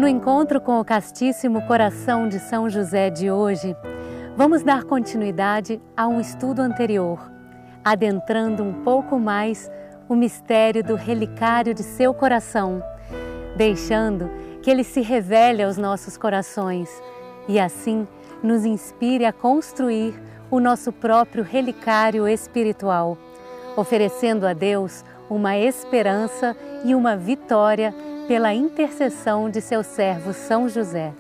No encontro com o Castíssimo Coração de São José de hoje, vamos dar continuidade a um estudo anterior, adentrando um pouco mais o mistério do relicário de seu coração, deixando que ele se revele aos nossos corações e assim nos inspire a construir o nosso próprio relicário espiritual, oferecendo a Deus uma esperança e uma vitória pela intercessão de seu servo São José.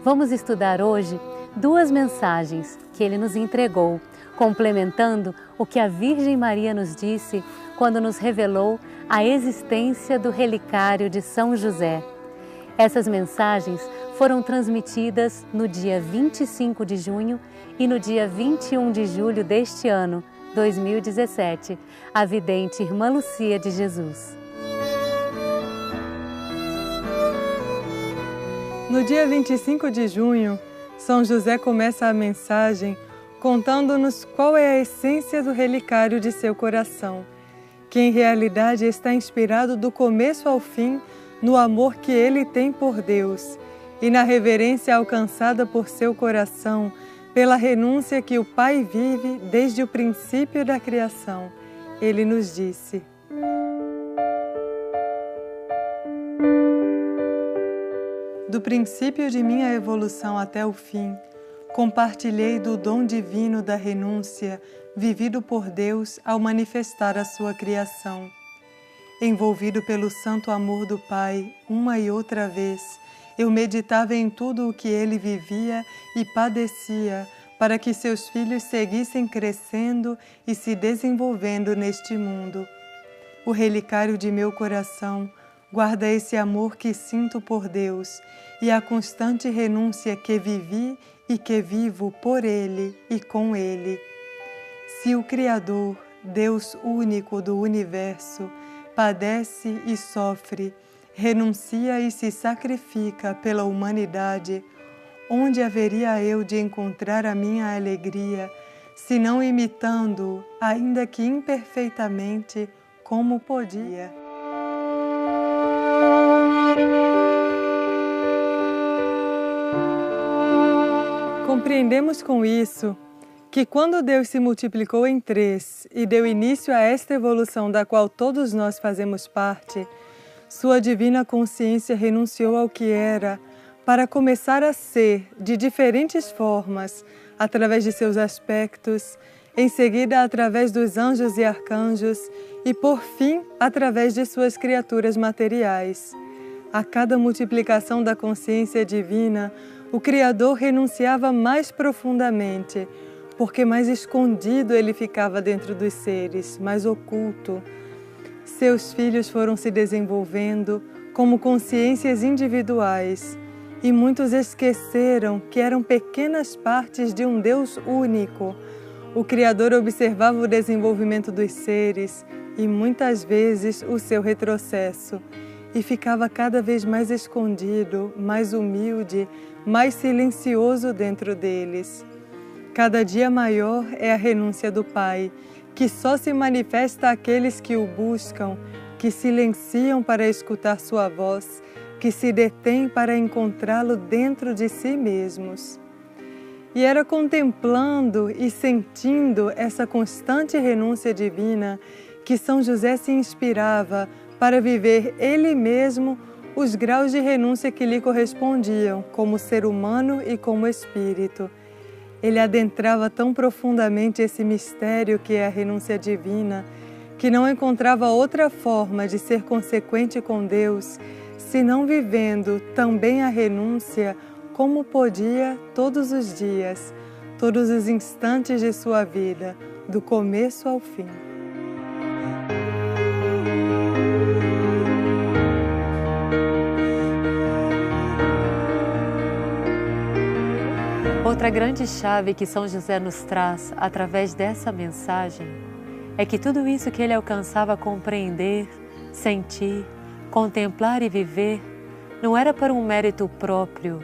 Vamos estudar hoje duas mensagens que ele nos entregou, complementando o que a Virgem Maria nos disse quando nos revelou a existência do relicário de São José. Essas mensagens foram transmitidas no dia 25 de junho e no dia 21 de julho deste ano, 2017, à vidente Irmã Lucia de Jesus. No dia 25 de junho, São José começa a mensagem contando-nos qual é a essência do relicário de seu coração, que em realidade está inspirado do começo ao fim no amor que ele tem por Deus e na reverência alcançada por seu coração pela renúncia que o Pai vive desde o princípio da criação. Ele nos disse: do princípio de minha evolução até o fim, compartilhei do dom divino da renúncia vivido por Deus ao manifestar a sua criação. Envolvido pelo santo amor do Pai, uma e outra vez, eu meditava em tudo o que ele vivia e padecia para que seus filhos seguissem crescendo e se desenvolvendo neste mundo. O relicário de meu coração guarda esse amor que sinto por Deus e a constante renúncia que vivi e que vivo por Ele e com Ele. Se o Criador, Deus único do universo, padece e sofre, renuncia e se sacrifica pela humanidade, onde haveria eu de encontrar a minha alegria, se não imitando, ainda que imperfeitamente, como podia? Compreendemos com isso que quando Deus se multiplicou em três e deu início a esta evolução da qual todos nós fazemos parte, sua divina consciência renunciou ao que era para começar a ser de diferentes formas, através de seus aspectos, em seguida através dos anjos e arcanjos e, por fim, através de suas criaturas materiais. A cada multiplicação da consciência divina, o Criador renunciava mais profundamente, porque mais escondido ele ficava dentro dos seres, mais oculto. Seus filhos foram se desenvolvendo como consciências individuais, e muitos esqueceram que eram pequenas partes de um Deus único. O Criador observava o desenvolvimento dos seres e muitas vezes o seu retrocesso, e ficava cada vez mais escondido, mais humilde, mais silencioso dentro deles. Cada dia maior é a renúncia do Pai, que só se manifesta àqueles que o buscam, que silenciam para escutar sua voz, que se detêm para encontrá-lo dentro de si mesmos. E era contemplando e sentindo essa constante renúncia divina que São José se inspirava para viver ele mesmo os graus de renúncia que lhe correspondiam como ser humano e como espírito. Ele adentrava tão profundamente esse mistério que é a renúncia divina, que não encontrava outra forma de ser consequente com Deus, senão vivendo também a renúncia como podia todos os dias, todos os instantes de sua vida, do começo ao fim. Outra grande chave que São José nos traz através dessa mensagem é que tudo isso que ele alcançava compreender, sentir, contemplar e viver não era por um mérito próprio,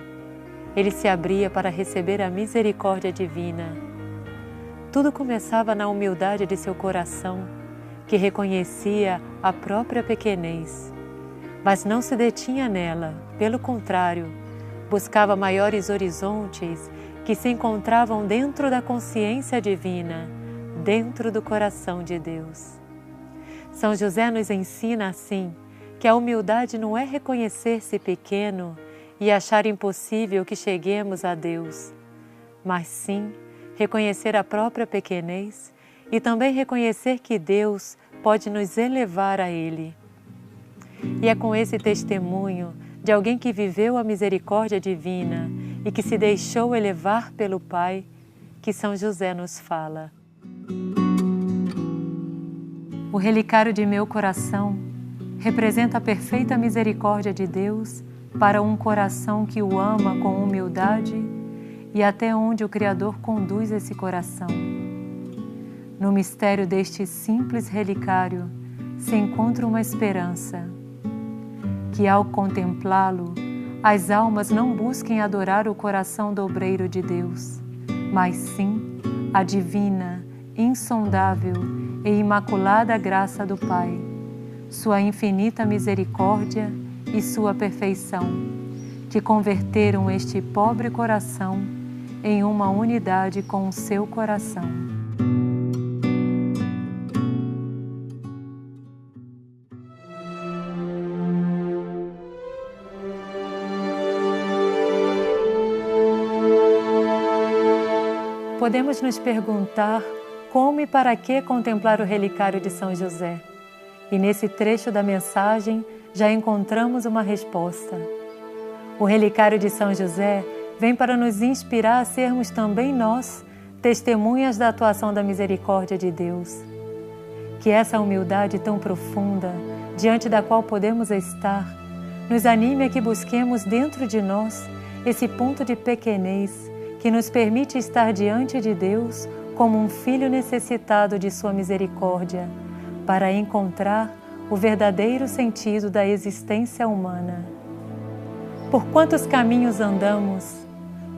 ele se abria para receber a misericórdia divina. Tudo começava na humildade de seu coração, que reconhecia a própria pequenez, mas não se detinha nela, pelo contrário, buscava maiores horizontes que se encontravam dentro da consciência divina, dentro do coração de Deus. São José nos ensina assim que a humildade não é reconhecer-se pequeno e achar impossível que cheguemos a Deus, mas sim reconhecer a própria pequenez e também reconhecer que Deus pode nos elevar a Ele. E é com esse testemunho de alguém que viveu a misericórdia divina e que se deixou elevar pelo Pai que São José nos fala. O relicário de meu coração representa a perfeita misericórdia de Deus para um coração que o ama com humildade e até onde o Criador conduz esse coração. No mistério deste simples relicário se encontra uma esperança, que ao contemplá-lo, as almas não busquem adorar o coração dobreiro de Deus, mas sim a divina, insondável e imaculada graça do Pai, sua infinita misericórdia e sua perfeição, que converteram este pobre coração em uma unidade com o seu coração. Podemos nos perguntar como e para que contemplar o relicário de São José. E nesse trecho da mensagem já encontramos uma resposta. O relicário de São José vem para nos inspirar a sermos também nós testemunhas da atuação da misericórdia de Deus. Que essa humildade tão profunda, diante da qual podemos estar, nos anime a que busquemos dentro de nós esse ponto de pequenez que nos permite estar diante de Deus como um filho necessitado de sua misericórdia, para encontrar o verdadeiro sentido da existência humana. Por quantos caminhos andamos,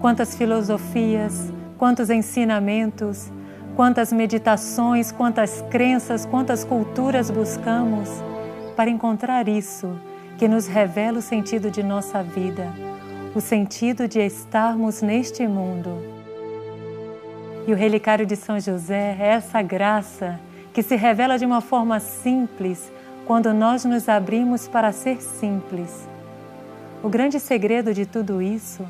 quantas filosofias, quantos ensinamentos, quantas meditações, quantas crenças, quantas culturas buscamos para encontrar isso que nos revela o sentido de nossa vida, o sentido de estarmos neste mundo. E o relicário de São José é essa graça que se revela de uma forma simples quando nós nos abrimos para ser simples. O grande segredo de tudo isso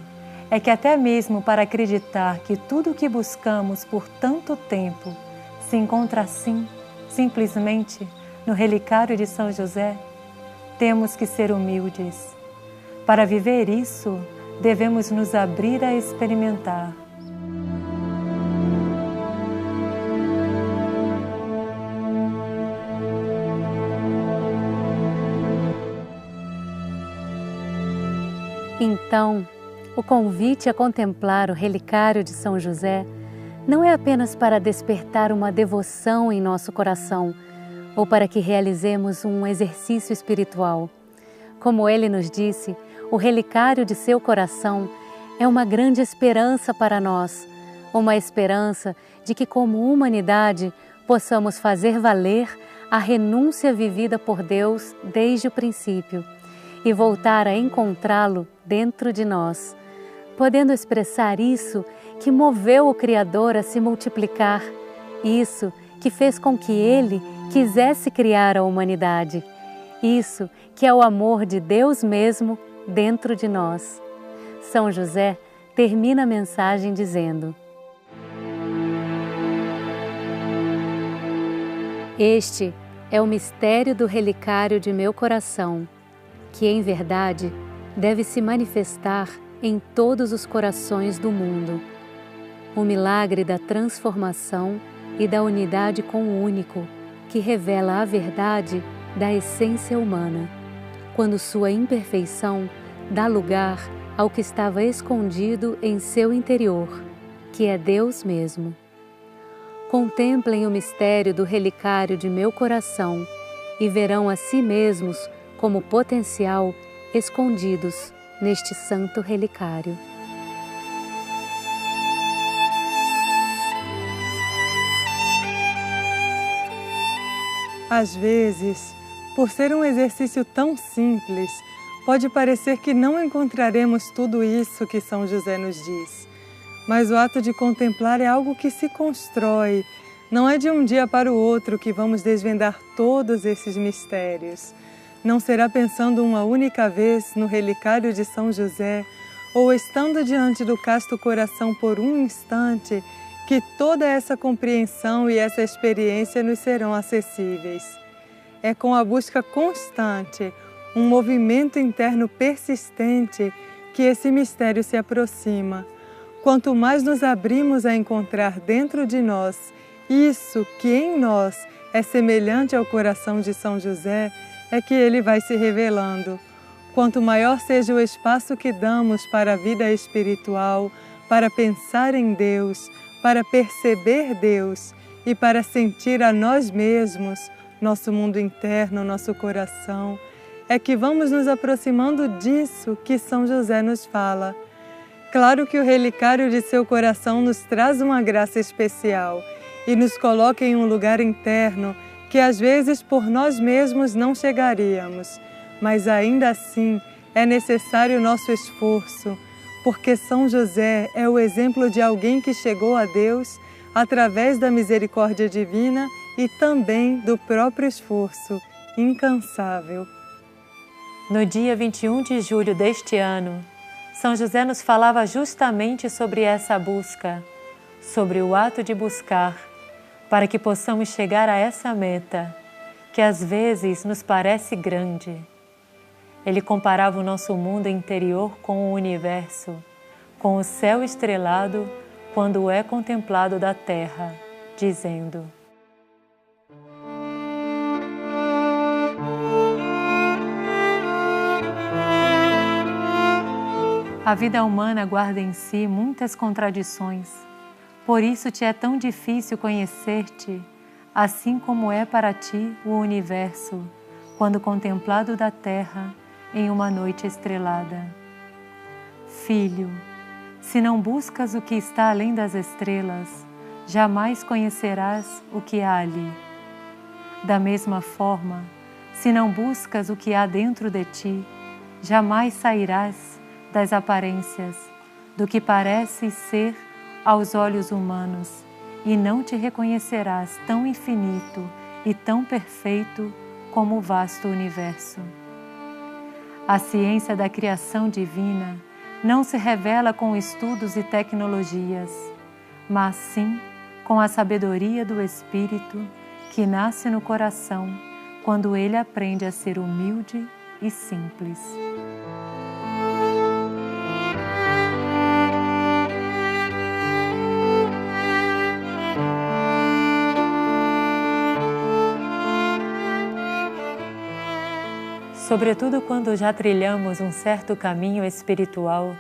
é que até mesmo para acreditar que tudo o que buscamos por tanto tempo se encontra assim, simplesmente, no relicário de São José, temos que ser humildes. Para viver isso, devemos nos abrir a experimentar. Então, o convite a contemplar o relicário de São José não é apenas para despertar uma devoção em nosso coração ou para que realizemos um exercício espiritual. Como ele nos disse, o relicário de seu coração é uma grande esperança para nós, uma esperança de que, como humanidade, possamos fazer valer a renúncia vivida por Deus desde o princípio e voltar a encontrá-lo dentro de nós, podendo expressar isso que moveu o Criador a se multiplicar, isso que fez com que Ele quisesse criar a humanidade, isso que é o amor de Deus mesmo dentro de nós. São José termina a mensagem dizendo: Este é o mistério do relicário de meu coração, que em verdade deve se manifestar em todos os corações do mundo. O milagre da transformação e da unidade com o único, que revela a verdade da essência humana, quando sua imperfeição dá lugar ao que estava escondido em seu interior, que é Deus mesmo. Contemplem o mistério do relicário de meu coração e verão a si mesmos como potencial escondidos neste santo relicário. Às vezes, por ser um exercício tão simples, pode parecer que não encontraremos tudo isso que São José nos diz. Mas o ato de contemplar é algo que se constrói. Não é de um dia para o outro que vamos desvendar todos esses mistérios. Não será pensando uma única vez no relicário de São José ou estando diante do casto coração por um instante que toda essa compreensão e essa experiência nos serão acessíveis. É com a busca constante, um movimento interno persistente, que esse mistério se aproxima. Quanto mais nos abrimos a encontrar dentro de nós isso que em nós é semelhante ao coração de São José, é que ele vai se revelando. Quanto maior seja o espaço que damos para a vida espiritual, para pensar em Deus, para perceber Deus e para sentir a nós mesmos, nosso mundo interno, nosso coração, é que vamos nos aproximando disso que São José nos fala. Claro que o relicário de seu coração nos traz uma graça especial e nos coloca em um lugar interno que às vezes por nós mesmos não chegaríamos, mas ainda assim é necessário o nosso esforço, porque São José é o exemplo de alguém que chegou a Deus através da misericórdia divina e também do próprio esforço incansável. No dia 21 de julho deste ano, São José nos falava justamente sobre essa busca, sobre o ato de buscar, para que possamos chegar a essa meta, que às vezes nos parece grande. Ele comparava o nosso mundo interior com o universo, com o céu estrelado quando é contemplado da terra, dizendo: a vida humana guarda em si muitas contradições. Por isso te é tão difícil conhecer-te, assim como é para ti o universo, quando contemplado da terra em uma noite estrelada. Filho, se não buscas o que está além das estrelas, jamais conhecerás o que há ali. Da mesma forma, se não buscas o que há dentro de ti, jamais sairás das aparências, do que parece ser aos olhos humanos, e não te reconhecerás tão infinito e tão perfeito como o vasto universo. A ciência da criação divina não se revela com estudos e tecnologias, mas sim com a sabedoria do Espírito que nasce no coração quando ele aprende a ser humilde e simples. Sobretudo quando já trilhamos um certo caminho espiritual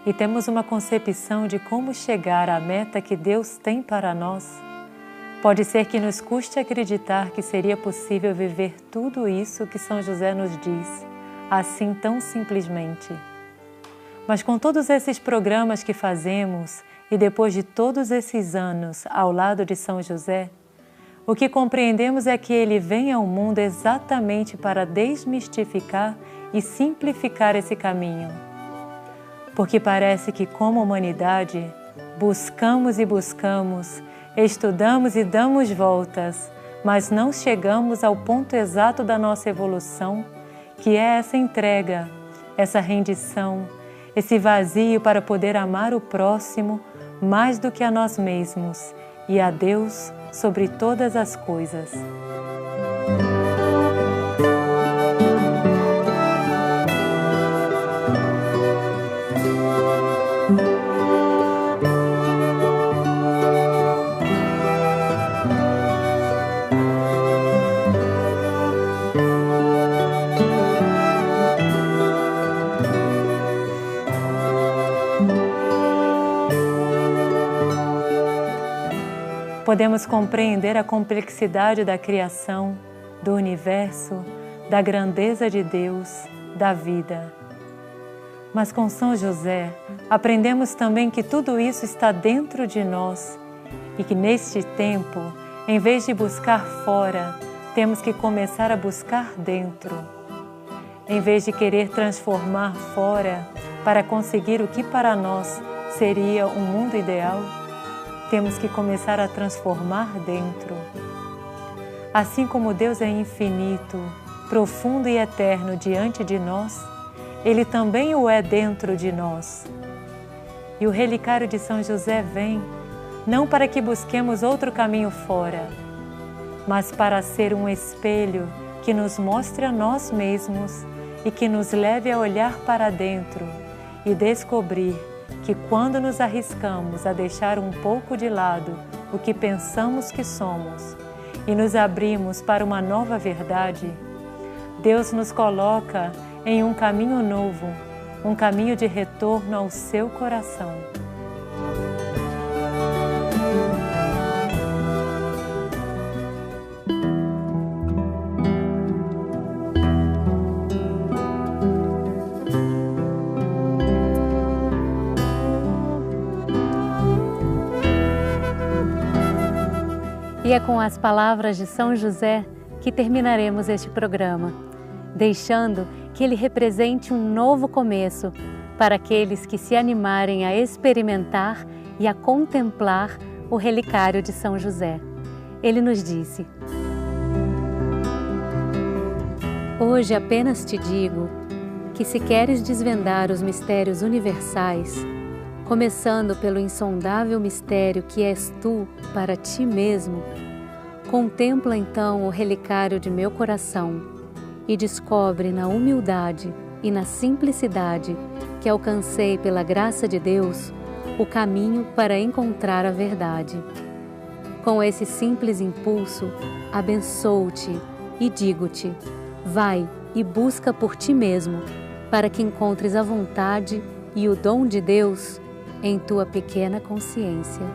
e temos uma concepção de como chegar à meta que Deus tem para nós, pode ser que nos custe acreditar que seria possível viver tudo isso que São José nos diz, assim tão simplesmente. Mas com todos esses programas que fazemos e depois de todos esses anos ao lado de São José, o que compreendemos é que ele vem ao mundo exatamente para desmistificar e simplificar esse caminho. Porque parece que, como humanidade, buscamos e buscamos, estudamos e damos voltas, mas não chegamos ao ponto exato da nossa evolução, que é essa entrega, essa rendição, esse vazio para poder amar o próximo mais do que a nós mesmos e a Deus sobre todas as coisas. Podemos compreender a complexidade da criação, do universo, da grandeza de Deus, da vida. Mas com São José, aprendemos também que tudo isso está dentro de nós e que neste tempo, em vez de buscar fora, temos que começar a buscar dentro. Em vez de querer transformar fora para conseguir o que para nós seria um mundo ideal, temos que começar a transformar dentro. Assim como Deus é infinito, profundo e eterno diante de nós, Ele também o é dentro de nós. E o relicário de São José vem, não para que busquemos outro caminho fora, mas para ser um espelho que nos mostre a nós mesmos e que nos leve a olhar para dentro e descobrir que quando nos arriscamos a deixar um pouco de lado o que pensamos que somos e nos abrimos para uma nova verdade, Deus nos coloca em um caminho novo, um caminho de retorno ao seu coração. E é com as palavras de São José que terminaremos este programa, deixando que ele represente um novo começo para aqueles que se animarem a experimentar e a contemplar o relicário de São José. Ele nos disse: hoje apenas te digo que se queres desvendar os mistérios universais, começando pelo insondável mistério que és tu para ti mesmo, contempla então o relicário de meu coração e descobre na humildade e na simplicidade que alcancei pela graça de Deus o caminho para encontrar a verdade. Com esse simples impulso, abençoo-te e digo-te: vai e busca por ti mesmo, para que encontres a vontade e o dom de Deus em tua pequena consciência.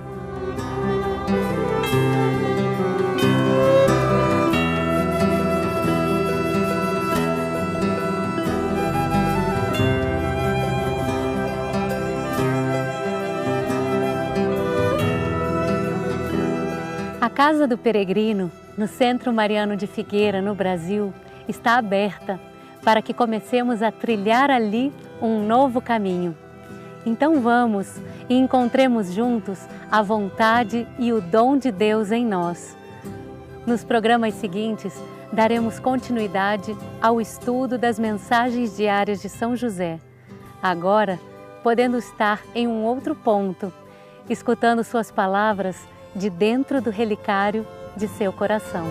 A Casa do Peregrino, no Centro Mariano de Figueira, no Brasil, está aberta para que comecemos a trilhar ali um novo caminho. Então vamos e encontremos juntos a vontade e o dom de Deus em nós. Nos programas seguintes, daremos continuidade ao estudo das mensagens diárias de São José, agora podendo estar em um outro ponto, escutando suas palavras de dentro do relicário de seu coração.